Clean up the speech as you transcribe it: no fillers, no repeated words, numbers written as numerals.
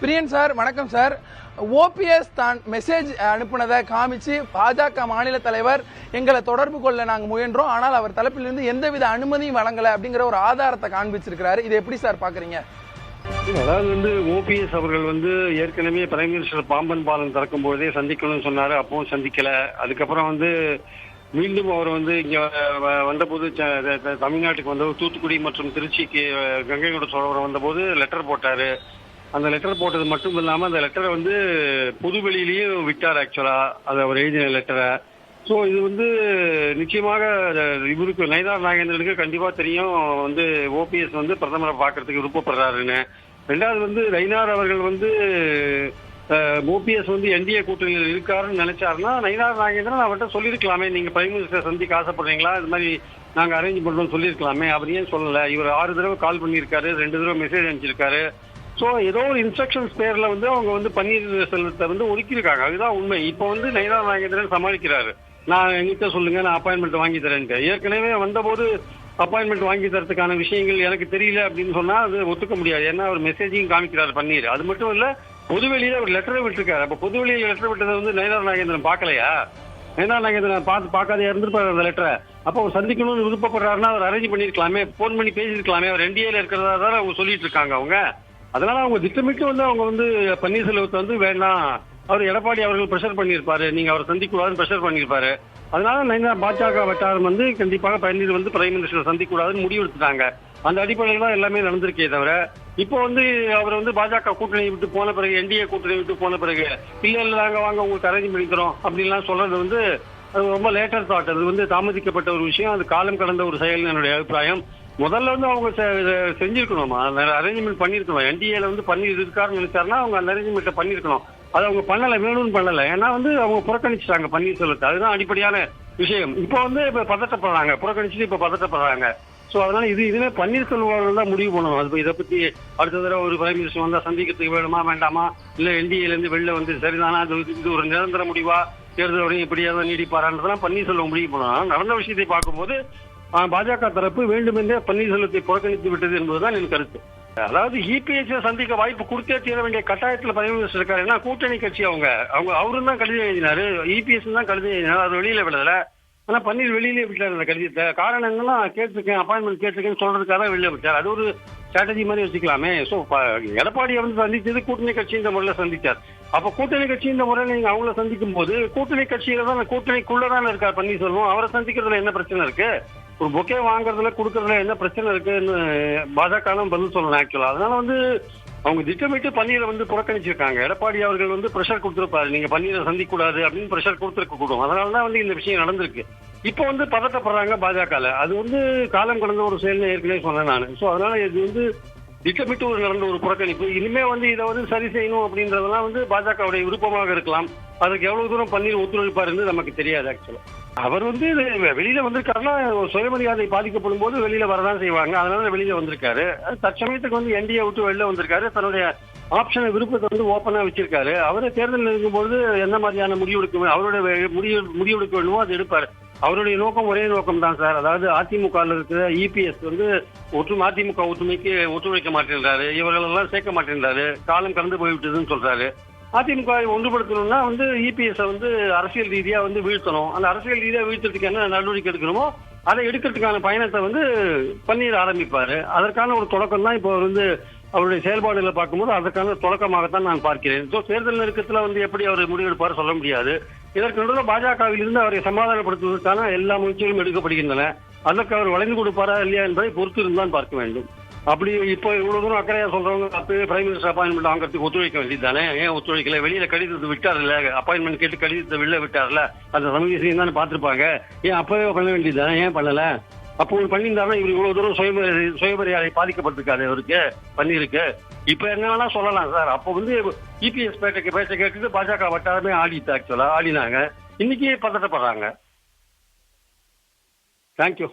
பிரியன் sir வணக்கம் sir. OPS தான் message அனுப்புனதை காமிச்சு பாஜக மாநில தலைவர் எங்களை தொடர்பு கொள்ள நாங்கள் முயன்றோம், ஆனால் அவர் தரப்பிலிருந்து எந்தவித அனுமதியும் வழங்கலை அப்படிங்கிற ஒரு ஆதாரத்தை காண்பிச்சிருக்கிறாரு. இதை எப்படி சார் பாக்குறீங்க? அதாவது ஓபிஎஸ் அவர்கள் ஏற்கனவே பிரைம் மினிஸ்டர் பாம்பன் பாலம் திறக்கும் போதே சந்திக்கணும்னு சொன்னாரு. அப்பவும் சந்திக்கல. அதுக்கப்புறம் மீண்டும் அவர் இங்க வந்தபோது தமிழ்நாட்டுக்கு வந்தபோது தூத்துக்குடி மற்றும் திருச்சிக்கு கங்கை கொண்ட சோழபுரம் வந்தபோது லெட்டர் போட்டாரு. அந்த லெட்டர் போட்டது மட்டும் இல்லாம அந்த லெட்டரை பொதுவெளியிலையும் விட்டார். ஆக்சுவலா அதை அவர் எழுதின லெட்டரை. ஸோ இது நிச்சயமாக இவருக்கு நயினார் நாகேந்திரனுக்கு கண்டிப்பா தெரியும் ஓபிஎஸ் பிரதமரை பார்க்கறதுக்கு விருப்பப்படுறாருன்னு. ரெண்டாவது நயினார் அவர்கள் ஓபிஎஸ் என்டிஏ கூட்டணியில் இருக்காருன்னு நினைச்சாருன்னா நயினார் நாகேந்திரன் அவர்கிட்ட சொல்லியிருக்கலாமே, நீங்க பிரைம் மினிஸ்டர் சந்திக்க ஆசைப்படுறீங்களா, இது மாதிரி நாங்க அரேஞ்ச் பண்றோம்னு சொல்லியிருக்கலாமே. அவர் ஏன் சொல்லல? இவர் 6 தடவை கால் பண்ணியிருக்காரு, 2 தடவை மெசேஜ் அனுப்பிச்சிருக்காரு. ஸோ ஏதோ ஒரு இன்ஸ்ட்ரக்ஷன்ஸ் பேர்ல அவங்க பன்னீர்செல்வத்தை ஒதுக்கியிருக்காங்க. அதுதான் உண்மை. இப்போ நயினார் நாகேந்திரன் சமாளிக்கிறாரு. நான் எங்கிட்ட சொல்லுங்க, நான் அப்பாயின்மெண்ட் வாங்கி தரேன்ட்டு. ஏற்கனவே வந்தபோது அப்பாயின்மெண்ட் வாங்கி தரத்துக்கான விஷயங்கள் எனக்கு தெரியல அப்படின்னு சொன்னா அது ஒத்துக்க முடியாது. ஏன்னா அவர் மெசேஜையும் காமிக்கிறாரு பன்னீர். அது மட்டும் இல்ல, பொதுவெளியில ஒரு லெட்டரை விட்டுருக்காரு. அப்ப பொதுவெளியில லெட்டர் விட்டதை நயினார் நாகேந்திரன் பார்க்கலையா? நயினார் நாகேந்திரன் பார்க்காத இருந்திருப்பாரு அந்த லெட்டரை. அப்போ அவர் சந்திக்கணும்னு விருப்பப்படுறாருன்னா அவர் அரேஞ்ச் பண்ணிருக்கலாமே, போன் பண்ணி பேசியிருக்கலாமே. அவர் என்டிஏல இருக்கிறதா தான் அவங்க சொல்லிட்டு இருக்காங்க அவங்க. அதனால அவங்க திட்டமிட்டு அவங்க பன்னீர்செல்வத்தை வேண்டாம், அவர் எடப்பாடி அவர்கள் பிரஷர் பண்ணியிருப்பாரு, நீங்க அவரை சந்திக்கூடாதுன்னு பிரஷர் பண்ணியிருப்பாரு. அதனால பாஜக வட்டாரம் கண்டிப்பாக பன்னீர் பிரைம் மினிஸ்டர் சந்திக்கூடாதுன்னு முடிவெடுத்துட்டாங்க. அந்த அடிப்படையில் தான் எல்லாமே நடந்திருக்கே தவிர இப்போ அவர் பாஜக கூட்டணி விட்டு போன பிறகு, என்டிஏ கூட்டணி விட்டு போன பிறகு இல்ல நாங்க வாங்க உங்களுக்கு அரேஞ்ச் பண்ணிக்கிறோம் அப்படின்லாம் சொல்றது அது ரொம்ப லேட்டர் தாட். அது தாமதிக்கப்பட்ட ஒரு விஷயம். அது காலம் கடந்த ஒரு செயல் என்னுடைய அபிப்பிராயம். முதல்ல அவங்க செஞ்சிருக்கணுமா, அரேஞ்ச்மெண்ட் பண்ணிருக்கணும். என்டிஏல பன்னீர் இருக்காருன்னு நினைச்சாருன்னா அவங்க அந்த அரேஞ்ச்மெண்ட் பண்ணிருக்கணும். அது அவங்க பண்ணல, வேணும்னு பண்ணல. ஏன்னா அவங்க புறக்கணிச்சிட்டாங்க பன்னீர்செல்வத்தை. அதுதான் அடிப்படையான விஷயம். இப்போ இப்ப பதட்டப்படுறாங்க, புறக்கணிச்சுட்டு இப்ப பதட்டப்படுறாங்க. சோ அதனால இதுவே பன்னீர்செல்வம் தான் முடிவு பண்ணணும். அது இதை பத்தி அடுத்த தடவை ஒரு பிரைம் மினிஸ்டர் வந்தா சந்திக்கிறதுக்கு வேணுமா வேண்டாமா, இல்ல என்டிஏல இருந்து வெளில சரிதானா, இது ஒரு நிரந்தர முடிவா, தேர்தல் வரையும் இப்படியாவது நீடிப்பாரான்றதெல்லாம் பன்னீர்செல்வம் முடிவு பண்ணணும். நடந்த விஷயத்தை பார்க்கும்போது பாஜக தரப்பு வேண்டுமென்றே பன்னீர்செல்வத்தை புறக்கணித்து விட்டது என்பதுதான் என் கருத்து. அதாவது இபிஎஸ் சந்திக்க வாய்ப்பு கொடுத்தே தீர வேண்டிய கட்டாயத்தில் பிரைம் மினிஸ்டர் இருக்காரு. ஏன்னா கூட்டணி கட்சி அவரும் தான் கடிதம் எழுதினாரு, இபிஎஸ் தான் கடிதம் எழுதினாரு. அது வெளியில விடல. ஆனா பன்னீர் வெளியிலே விட்டாரு அந்த கடிதத்தை. காரணம் என்னன்னா, கேட்டிருக்கேன், அப்பாயின்மெண்ட் கேட்டிருக்கேன்னு சொல்றதுக்காக வெளியில விட்டார். அது ஒரு ஸ்ட்ராட்டஜி மாதிரி வச்சுக்கலாமே. ஸோ எடப்பாடியை சந்திச்சது கூட்டணி கட்சி இந்த முறையில சந்திச்சார். அப்ப கூட்டணி கட்சி இந்த முறையில நீங்க அவங்கள சந்திக்கும் போது கூட்டணி கட்சியில தான், கூட்டணிக்குள்ளதான் இருக்கார் பன்னீர்செல்வம். அவரை சந்திக்கிறதுல என்ன பிரச்சனை இருக்கு? ஒரு பொக்கே வாங்குறதுல கொடுக்கறதுல என்ன பிரச்சனை இருக்குன்னு பாஜக பதில் சொல்லணும் ஆக்சுவலா. அதனால அவங்க திட்டமிட்டு பன்னீரை புறக்கணிச்சிருக்காங்க. எடப்பாடி அவர்கள் பிரஷர் கொடுத்திருப்பாரு, நீங்க பன்னீரை சந்திக்க கூடாது அப்படின்னு பிரஷர் கொடுத்திருக்க கூடும். அதனாலதான் இந்த விஷயம் நடந்திருக்கு. இப்போ பதட்டப்படுறாங்க பாஜக. அது காலம் கடந்த ஒரு செயல் ஏற்கனவே சொன்னேன் நான். ஸோ அதனால இது திட்டமிட்டு நடந்த ஒரு புறக்கணிப்பு. இனிமே இதை சரி செய்யணும் அப்படின்றதெல்லாம் பாஜகவுடைய விருப்பமாக இருக்கலாம். அதுக்கு எவ்வளவு தூரம் பன்னீர் ஒத்துழைப்பாருன்னு நமக்கு தெரியாது ஆக்சுவலா. அவர் வெளியில வந்திருக்காருன்னா சுயமரியாதை பாதிக்கப்படும் போது வெளியில வரதான் செய்வாங்க. அதனால வெளியில வந்திருக்காரு. தற்சமயத்துக்கு என்டிஏ விட்டு வெளில வந்திருக்காரு. தன்னுடைய ஆப்ஷனை விருப்பத்தை ஓப்பனா வச்சிருக்காரு. அவரை தேர்தல் இருக்கும்போது என்ன மாதிரியான முடிவெடுக்க அவருடைய முடிவெடுக்க வேண்டுமோ அது எடுப்பாரு. அவருடைய நோக்கம் ஒரே நோக்கம் தான் சார். அதாவது அதிமுக இருக்கிற இபிஎஸ் அதிமுக ஒற்றுமைக்கு ஒத்துழைக்க மாட்டேன்றாரு, இவர்களெல்லாம் சேர்க்க மாட்டேன்றாரு, காலம் கடந்து போய்விட்டதுன்னு சொல்றாரு. அதிமுக ஒன்றுபடுத்தணும்னா இபிஎஸ் அரசியல் ரீதியா வீழ்த்தணும். அந்த அரசியல் ரீதியா வீழ்த்ததுக்கு என்ன நடவடிக்கை எடுக்கணுமோ அதை எடுக்கிறதுக்கான பயணத்தை பன்னீர் ஆரம்பிப்பாரு. அதற்கான ஒரு தொடக்கம் தான் இப்போ அவருடைய செயல்பாடுகளை பார்க்கும்போது அதற்கான தொடக்கமாகத்தான் நான் பார்க்கிறேன். ஸோ தேர்தல் நெருக்கத்தில் எப்படி அவர் முடிவெடுப்பாரு சொல்ல முடியாது. இதற்கு நடுவில் பாஜகவில் இருந்து அவரை சமாதானப்படுத்துவதற்கான எல்லா முயற்சிகளும் எடுக்கப்படுகின்றன. அதற்கு அவர் வளைந்து கொடுப்பாரா இல்லையா என்பதை பொறுத்து இருந்தான் பார்க்க வேண்டும். அப்படி இப்போ இவ்வளவு தூரம் அக்கறையா சொல்றவங்க அப்பவே பிரைம் மினிஸ்டர் அப்பாயின்மெண்ட் வாங்குறதுக்கு ஒத்துழைக்க வேண்டியது தானே? ஏன் ஒத்துழைக்கல? வெளியில கடிதத்தை விட்டார்ல, அப்பாயின்மெண்ட் கேட்டு கடிதத்தை வெளில விட்டார்ல, அந்த சமயம் தானே பார்த்திருப்பாங்க. ஏன் அப்பவே பண்ண வேண்டியது தானே? ஏன் பண்ணல? அப்போ பண்ணியிருந்தாருன்னா இவர் இவ்வளவு தூரம் சுயமரியாதை பாதிக்கப்பட்டிருக்காரு அவருக்கு, பன்னீருக்கு. இப்ப என்ன வேணா சொல்லலாம் சார். அப்போ இபிஎஸ் பேச்ச கேட்டுட்டு பாஜக வட்டாரமே ஆடினாங்க. இன்னைக்கு பதட்டப்படுறாங்க. தேங்க்யூ.